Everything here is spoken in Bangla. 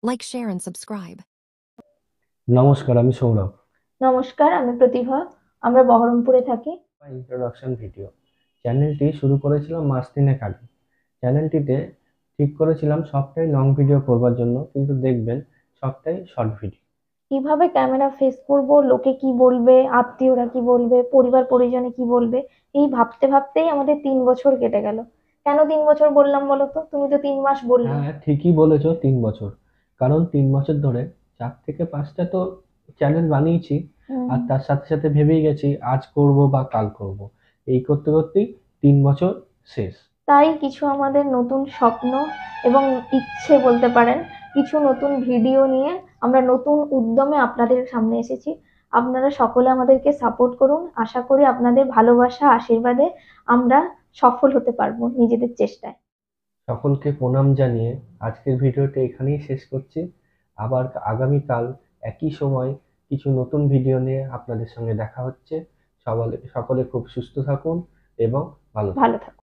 Like, share, and subscribe. নমস্কার, আমি সৌরভ। নমস্কার, আমি প্রতিভা। আমরা বহরমপুরে থাকি। ইন্ট্রোডাকশন ভিডিও চ্যানেলটি শুরু করেছিলাম মাস তিনেক আগে। চ্যানেলটিতে ঠিক করেছিলাম সবটাই লং ভিডিও করবার জন্য, কিন্তু দেখবেন সবটাই শর্ট ভিডিও। কিভাবে ক্যামেরা ফেস করব, লোকে কি বলবে, আত্মীয়রা কি বলবে, পরিবার পরিজনে কি বলবে, এই ভাবতে ভাবতেই আমাদের 3 বছর কেটে গেল। কেন 3 বছর বললাম বলো তো? তুমি তো 3 মাস বললে। হ্যাঁ, ঠিকই বলেছো, 3 বছর। কারণ 3 বছর ধরে 4 থেকে 5টা তো চ্যানেল বানিয়েছি। হুম। আর তার সাথে সাথে ভেবেই গেছি আজ করব বা কাল করব, এই করতে করতেই 3 বছর শেষ। তাই কিছু আমাদের নতুন স্বপ্ন এবং ইচ্ছে বলতে পারেন, কিছু নতুন ভিডিও নিয়ে আমরা নতুন উদ্যমে আপনাদের সামনে এসেছি। আপনারা সকলে আমাদেরকে সাপোর্ট করুন। আশা করি আপনাদের ভালোবাসা আশীর্বাদে আমরা সফল হতে পারবো নিজেদের চেষ্টায়। সকলকে প্রণাম জানিয়ে আজকের ভিডিওটা এখানেই শেষ করছি। আবার আগামীকাল একই সময় কিছু নতুন ভিডিও নিয়ে আপনাদের সঙ্গে দেখা হচ্ছে। সকলে সকলে খুব সুস্থ থাকুন এবং ভালো থাকুন। ভালো থাকুন।